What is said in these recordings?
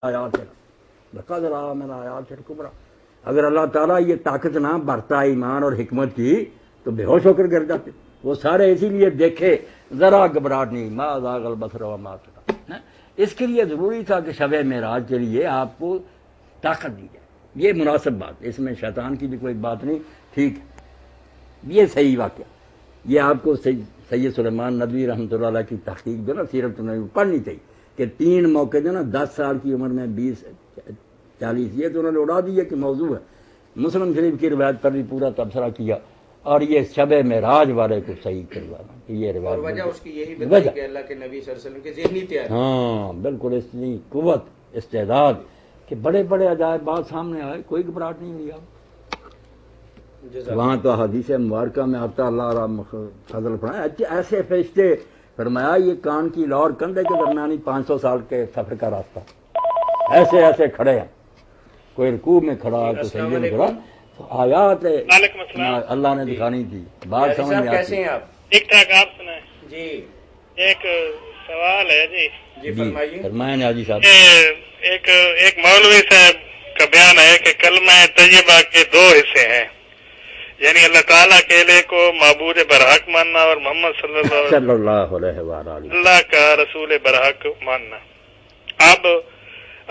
آیات لقد رأى من آیات الکبریٰ. اگر اللہ تعالیٰ یہ طاقت نہ برتا ایمان اور حکمت کی تو بے ہوش ہو کر گر جاتے. وہ سارے اسی لیے دیکھے ذرا گھبراہٹ نہیں. ما زاغ البصر وما طغى. اس کے لیے ضروری تھا کہ شب معراج کے لیے آپ کو طاقت دی جائے. یہ مناسب بات، اس میں شیطان کی بھی کوئی بات نہیں. ٹھیک ہے، یہ صحیح واقعہ. یہ آپ کو سید سلیمان ندوی رحمۃ اللہ علیہ کی تحقیق جو نا سیرت النبی پڑھنی چاہیے کہ 3 موقع جو نا 10 سال کی عمر میں 20-40 یہ تو انہوں نے اڑا دیا کہ موضوع ہے. مسلم شریف کی روایت پر بھی پورا تبصرہ کیا اور یہ شب معراج والے کو صحیح کروانا کہ یہ روایت وجہ اس کی یہی بتائی کہ اللہ کے نبی صلی اللہ علیہ وسلم کی ذہنی تیاری. ہاں بالکل، اس کی قوت استعداد کہ بڑے بڑے عجائب بات سامنے آئے، کوئی گھبراہٹ نہیں ہوئی. آپ وہاں تو حدیث مبارکہ میں آتا اللہ فضل فرمایا ایسے فرشتے فرمایا یہ کان کی لو اور کندھے کے درمیانی 500 سال کے سفر کا راستہ ایسے ایسے کھڑے ہیں. کوئی رکوع میں کھڑا کوئی سجدے میں کھڑا. آیات اللہ نے دکھانی تھی. بات سمجھ میں کیسے ہیں آتی. آپ؟ ٹھیک ٹھاک. آپ سنائیں جی ایک سوال ہے جی. جی فرمائیے. فرمائیں حاجی صاحب. ایک مولوی صاحب کا بیان ہے کہ کلمہ طیبہ کے 2 حصے ہیں، یعنی اللہ تعالیٰ اکیلے کو معبود برحق ماننا اور محمد صلی اللہ علیہ وآلہ اللہ کا رسول برحق ماننا. اب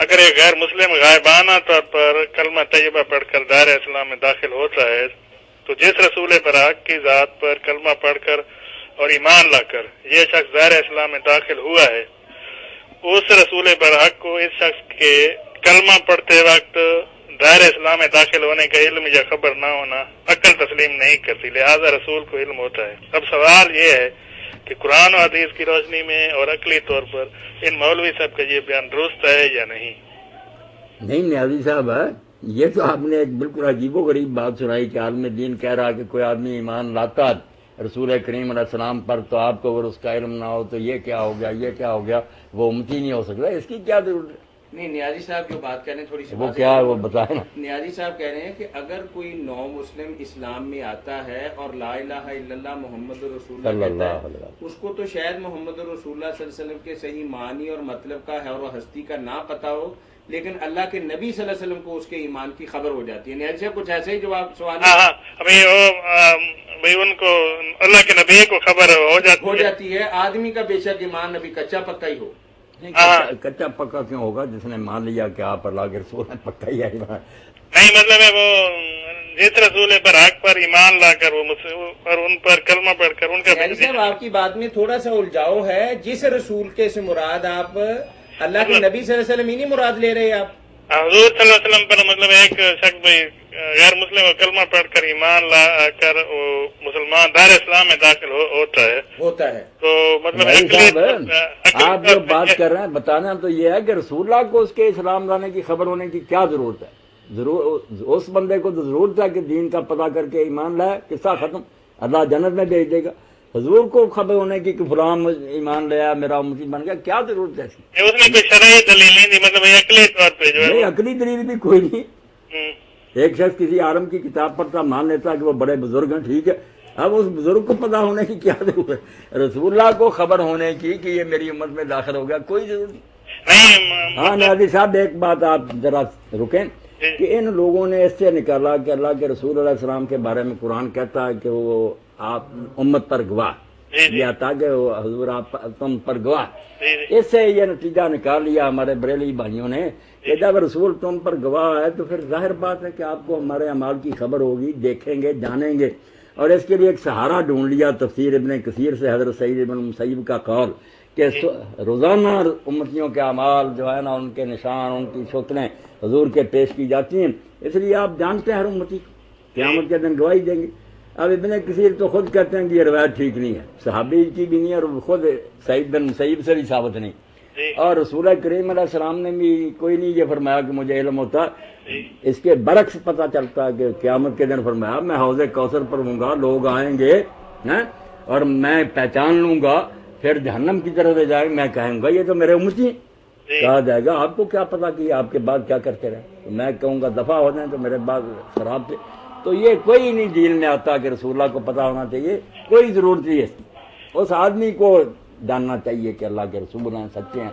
اگر ایک غیر مسلم غائبانہ طور پر کلمہ طیبہ پڑھ کر دائرہ اسلام میں داخل ہوتا ہے تو جس رسول برحق کی ذات پر کلمہ پڑھ کر اور ایمان لا کر یہ شخص دائرہ اسلام میں داخل ہوا ہے، اس رسول برحق کو اس شخص کے کلمہ پڑھتے وقت دائرہ اسلام میں داخل ہونے کا علم یا خبر نہ ہونا عقل تسلیم نہیں کرتی، لہذا رسول کو علم ہوتا ہے. اب سوال یہ ہے کہ قرآن و حدیث کی روشنی میں اور عقلی طور پر ان مولوی صاحب کا یہ بیان درست ہے یا نہیں؟ نہیں نیازی صاحب، یہ تو آپ نے ایک بالکل عجیب و غریب بات سنائی کہ عالم دین کہہ رہا کہ کوئی آدمی ایمان لاتا رسول کریم علیہ السلام پر تو آپ کو اگر اس کا علم نہ ہو تو یہ کیا ہو گیا، یہ کیا ہو گیا، وہ امتی نہیں ہو سکتا. اس کی کیا ضرورت ہے؟ نہیں، نیازی صاحب جو بات کہہ رہے ہیں تھوڑی سی وہ کیا ہے وہ بتائیں نا. نیازی صاحب کہہ رہے ہیں کہ اگر کوئی نو مسلم اسلام میں آتا ہے اور لا الہ الا اللہ محمد رسول اللہ کہتا ہے، اس کو تو شاید محمد رسول اللہ صلی اللہ علیہ وسلم کے صحیح معنی اور مطلب کا ہے اور ہستی کا نہ پتا ہو، لیکن اللہ کے نبی صلی اللہ علیہ وسلم کو اس کے ایمان کی خبر ہو جاتی ہے. نیازی صاحب کچھ ایسے ہی جواب سوال ہے. ہاں ابھی ان کو اللہ کے نبی کو خبر ہو جاتی ہے. آدمی کا بے شک ایمان ابھی کچا پکا ہی ہو. کچا پکا کیوں ہوگا جس نے مان لیا کہ آپ اللہ کے رسول ہیں، پکا ہی ہے. نہیں مطلب ہے وہ جس رسول پر حق پر ایمان لا کر وہ اور ان پر کلمہ پڑھ کر ان کا. صاحب آپ کی بات میں تھوڑا سا الجھاؤ ہے. جس رسول کے سے مراد آپ اللہ کے نبی صلی اللہ علیہ وسلم ہی نہیں مراد لے رہے آپ؟ حضور صلی اللہ علیہ وسلم پر مطلب ایک شخص غیر مسلم کلمہ پڑھ کر ایمان لا کر مسلمان دار اسلام میں داخل ہوتا ہے تو مطلب آپ جو بات کر رہے ہیں بتانا تو یہ ہے کہ رسول اللہ کو اس کے اسلام لانے کی خبر ہونے کی کیا ضرورت ہے. اس بندے کو تو ضرورت ہے کہ دین کا پتہ کر کے ایمان لائے، قصہ ختم، اللہ جنت میں بھیج دے گا. حضور کو خبر ہونے کی کہ فلاں ایمان لیا میرا امتی بن گیا، کیا ضرورت ہے؟ اس نے کوئی شرعی دلیل نہیں دی، مطلب عقلی طور پہ جو ہے نہیں، عقلی دلیل بھی کوئی نہیں. ایک شخص کسی عالم کی کتاب پڑھتا مان لیتا کہ وہ بڑے بزرگ ہیں، ٹھیک ہے. اب اس بزرگ کو پتہ ہونے کی کیا ضرورت ہے؟ رسول اللہ کو خبر ہونے کی کہ یہ میری امت میں داخل ہو گیا، کوئی ضرورت نہیں. ہاں نیازی صاحب ایک بات آپ ذرا رکیں کہ ان لوگوں نے اس سے نکالا کہ اللہ کے رسول علیہ السلام کے بارے میں قرآن کہتا ہے کہ وہ آپ امت پر گواہ، یہ آتا کہ حضور آپ تم پر گواہ. اس سے یہ نتیجہ نکال لیا ہمارے بریلوی بھائیوں نے کہ جب رسول تم پر گواہ ہے تو پھر ظاہر بات ہے کہ آپ کو ہمارے اعمال کی خبر ہوگی، دیکھیں گے، جانیں گے. اور اس کے لیے ایک سہارا ڈھونڈ لیا تفسیر ابن کثیر سے حضرت سعید ابن مسیب کا قول کہ روزانہ امتیوں کے اعمال جو ہے نا ان کے نشان، ان کی شکلیں حضور کے پیش کی جاتی ہیں. اس لیے آپ جانتے ہیں ہر امتی قیامت کے دن گواہی دیں گے. اب ابن کثیر تو خود کہتے ہیں کہ یہ روایت ٹھیک نہیں ہے، صحابی کی بھی نہیں اور خود سعید بن مسیب سے بھی ثابت نہیں. اور رسول کریم علیہ السلام نے بھی کوئی نہیں یہ فرمایا کہ مجھے علم ہوتا. اس کے برعکس پتہ چلتا ہے کہ قیامت کے دن فرمایا میں حوض کوثر پر ہوں گا، لوگ آئیں گے اور میں پہچان لوں گا، پھر جہنم کی طرف لے جائیں گے، میں کہوں گا یہ تو میرے امتی ہیں. کہا جائے گا آپ کو کیا پتا کہ آپ کے بعد کیا کرتے رہے؟ میں کہوں گا دفع ہو جائیں تو میرے بعد خراب تھے. تو یہ کوئی نہیں دین میں آتا کہ رسول اللہ کو پتہ ہونا چاہیے، کوئی ضرورت نہیں ہے. اس آدمی کو جاننا چاہیے کہ اللہ کے رسول ہیں، سچے ہیں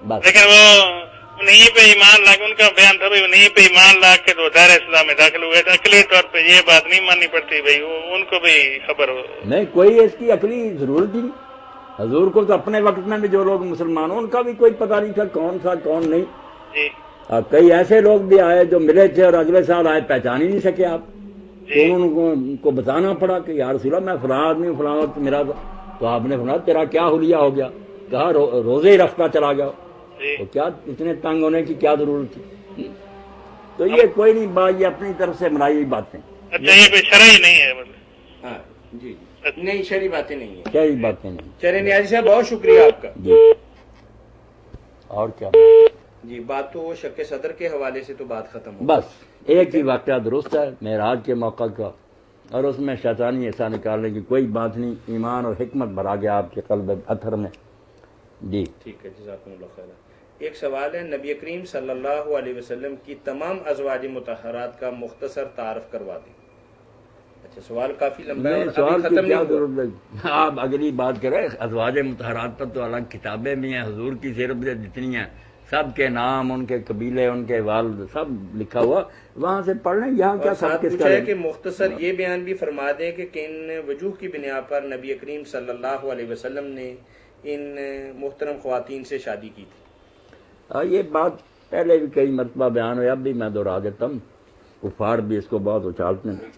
بس. لیکن انہیں پہ ایمان لا کے، ان کا بیان تھا بھائی انہیں پہ ایمان لا کے تو دائرہ اسلام میں داخل ہوئے تھے، عقلی طور پہ یہ بات نہیں ماننی پڑتی بھائی، ان کو بھی خبر ہو نہیں، کوئی اس کی عقلی ضرورت ہی نہیں۔ حضور کو تو اپنے وقت میں بھی جو لوگ مسلمان ان کا بھی کوئی پتہ نہیں تھا کون تھا کون نہیں۔ جی کئی ایسے لوگ بھی آئے جو ملے تھے اور اگلے سال آئے، پہچان ہی نہیں سکے آپ، تو ان کو بتانا پڑا کہ یا رسول اللہ میں فلاں آدمی فلاں وقت میرا، تو آپ نے فرمایا تیرا کیا حلیہ ہو گیا؟ کہا روزے ہی رکھتا چلا گیا، تو کیا اتنے تنگ ہونے کی کیا ضرورت تھی؟ تو یہ کوئی نہیں بات، یہ اپنی طرف سے بنائی ہوئی باتیں۔ اچھا یہ کوئی شرعی نہیں ہے مطلب؟ ہاں جی نہیں، شرعی باتیں نہیں ہیں، کیا باتیں نہیں۔ چلے نیازی صاحب بہت شکریہ آپ کا جی اور کیا جی۔ بات تو شک صدر کے حوالے سے تو بات ختم ہو، بس ایک ہی واقعہ درست ہے معراج کے موقع کا، اور اس میں شیطانی ایسا نکالنے کی کوئی بات نہیں، ایمان اور حکمت بھرا گیا آپ کے قلب اتھر میں۔ جی ٹھیک ہے، جزاکم اللہ خیر۔ ایک سوال ہے، نبی کریم صلی اللہ علیہ وسلم کی تمام ازواج مطہرات کا مختصر تعارف کروا دیں۔ اچھا سوال کافی لمبا ہے نہیں، اور سوال ابھی کی ختم کیا نہیں ہوا۔ ضرورت ہے؟ آپ اگلی بات کریں، ازواج مطہرات پر تو الگ کتابیں بھی ہیں، حضور کی سیرت جتنی ہیں سب کے نام، ان کے قبیلے، ان کے والد سب لکھا ہوا، وہاں سے پڑھ لیں، یہاں کیا اور سب ساتھ کس پوچھا کا ہے کہ مختصر یہ بیان بھی فرما دیں کہ کن وجوہ کی بنا پر نبی کریم صلی اللہ علیہ وسلم نے ان محترم خواتین سے شادی کی تھی۔ یہ بات پہلے بھی کئی مرتبہ بیان ہوئی، اب بھی میں دہرا دیتا ہوں، کفار بھی اس کو بہت اچھالتے ہیں۔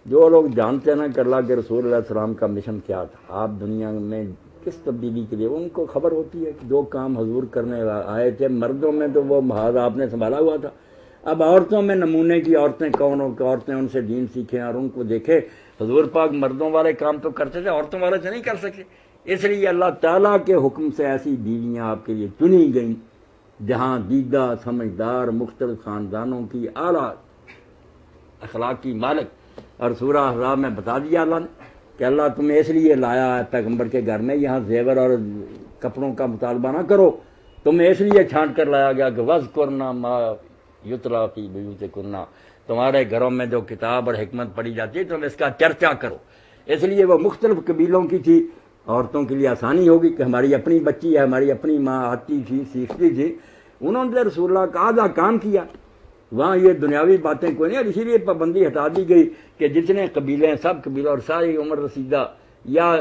جو لوگ جانتے ہیں نا کہ اللہ کے رسول علیہ السلام کا مشن کیا تھا، آپ دنیا میں کس تبدیلی کے لیے، ان کو خبر ہوتی ہے کہ جو کام حضور کرنے آئے تھے، مردوں میں تو وہ محاذ آپ نے سنبھالا ہوا تھا، اب عورتوں میں نمونے کی عورتیں کون ہو کہ عورتیں ان سے دین سیکھیں اور ان کو دیکھیں۔ حضور پاک مردوں والے کام تو کرتے تھے، عورتوں والے سے نہیں کر سکے، اس لیے اللہ تعالیٰ کے حکم سے ایسی بیویاں آپ کے لیے چنی گئیں جہاں دیدہ، سمجھدار، مختلف خاندانوں کی اعلیٰ اخلاق کی مالک، اور سورہ احزاب میں بتا دیا اللہ نے کہ اللہ تمہیں اس لیے لایا ہے پیغمبر کے گھر میں، یہاں زیور اور کپڑوں کا مطالبہ نہ کرو، تمہیں اس لیے چھانٹ کر لایا گیا کہ وَذْكُرْنَا مَا یُتْلَىٰ فِی بُیُوتِکُنَّ، تمہارے گھروں میں جو کتاب اور حکمت پڑھی جاتی ہے تم اس کا چرچا کرو۔ اس لیے وہ مختلف قبیلوں کی تھی، عورتوں کے لیے آسانی ہوگی کہ ہماری اپنی بچی ہے، ہماری اپنی ماں آتی تھی سیکھتی تھی، انہوں نے رسول اللہ کا آدھا کام کیا، وہاں یہ دنیاوی باتیں کوئی نہیں، اور اسی لیے پابندی ہٹا دی گئی کہ جتنے قبیلے ہیں سب قبیلے اور ساری عمر رسیدہ یا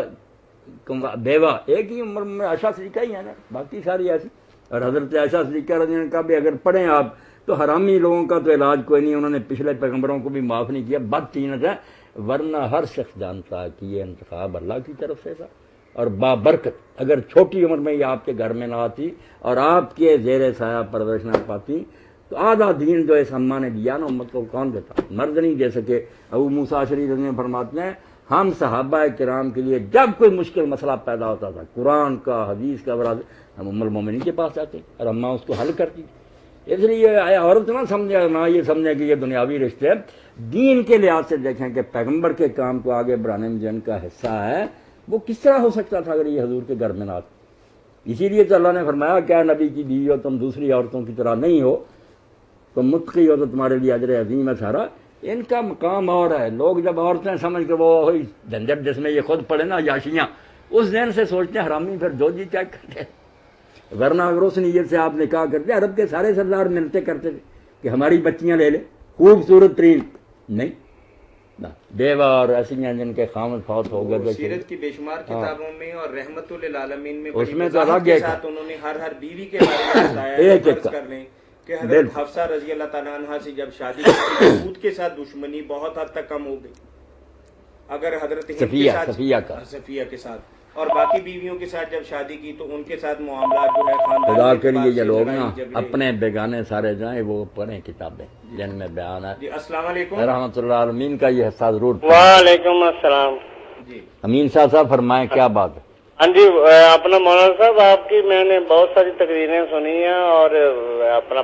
بیوہ ایک ہی عمر میں عائشہ صدیقہ ہی ہے نا، باقی ساری ایسی، اور حضرت عائشہ صدیقہ رضی اللہ عنہا کا بھی اگر پڑھیں آپ تو حرامی لوگوں کا تو علاج کوئی نہیں، انہوں نے پچھلے پیغمبروں کو بھی معاف نہیں کیا، بدطینت ہے، ورنہ ہر شخص جانتا ہے کہ یہ انتخاب اللہ کی طرف سے تھا، اور بابرکت اگر چھوٹی عمر میں یہ آپ کے گھر میں نہ آتی اور آپ کے زیر سایہ پرورش نہ پاتی تو آدھا دین جو اس اماں نے دیا نا امت کو کون دیتا؟ مرد نہیں دے سکے۔ ابو موسیٰ اشعری رضی اللہ عنہ فرماتے ہیں ہم صحابہ کرام کے لیے جب کوئی مشکل مسئلہ پیدا ہوتا تھا قرآن کا، حدیث کا، ہم ام المومنین کے پاس آتے اور اماں اس کو حل کرتی۔ اس لیے عورت نہ سمجھے، نہ یہ سمجھے کہ یہ دنیاوی رشتے، دین کے لحاظ سے دیکھیں کہ پیغمبر کے کام کو آگے بڑھانے میں جن کا حصہ ہے وہ کس طرح ہو سکتا تھا اگر یہ حضور کے گھر میں نہ آتی۔ اسی لیے تو اللہ نے فرمایا کیا نبی کی بیوی ہو تم دوسری عورتوں کی طرح نہیں ہو، تم متقی ہو تو تمہارے لیے اجر عظیم ہے سارا۔ ان کا مقام اور ہے، لوگ جب عورتیں سمجھ کے وہ ہوئی جھنجٹ جس میں یہ خود پڑے نا یاشیاں، اس دن سے سوچتے ہیں حرامی پھر جو جی چیک کرتے، ورنہ اگر اس نیت سے آپ نکاح کرتے، عرب کے سارے سردار ملتے کرتے تھے کہ ہماری بچیاں لے لیں خوبصورت ترین، نہیں بیوہ اور ایسی ہیں جن کے خامد فوت ہو گئے، سیرت کی بے شمار کتابوں میں اور رحمت للعالمین میں اس میں تو الگ ہے، انہوں نے ہر بیوی کے بارے میں بتایا کر لیں کہ حضرت حفصہ رضی اللہ تعالیٰ عنہ سے جب شادی کی یہود کے ساتھ دشمنی بہت حد تک کم ہو گئی، اگر حضرت صفیہ کے ساتھ اور باقی بیویوں کے ساتھ جب شادی کی تو ان کے ساتھ معاملات جو ہے خدا کے لیے یہ لوگ نا اپنے بیگانے سارے جائیں وہ پڑھیں کتابیں جن میں بیان ہے۔ جی السلام علیکم رحمۃ اللہ عالمین کا یہ حصہ ضرور۔ وعلیکم السلام۔ جی امین صاحب فرمائیں کیا بات ہے؟ ہاں جی، اپنا مولانا صاحب آپ کی میں نے بہت ساری تقریریں سنی ہیں اور اپنا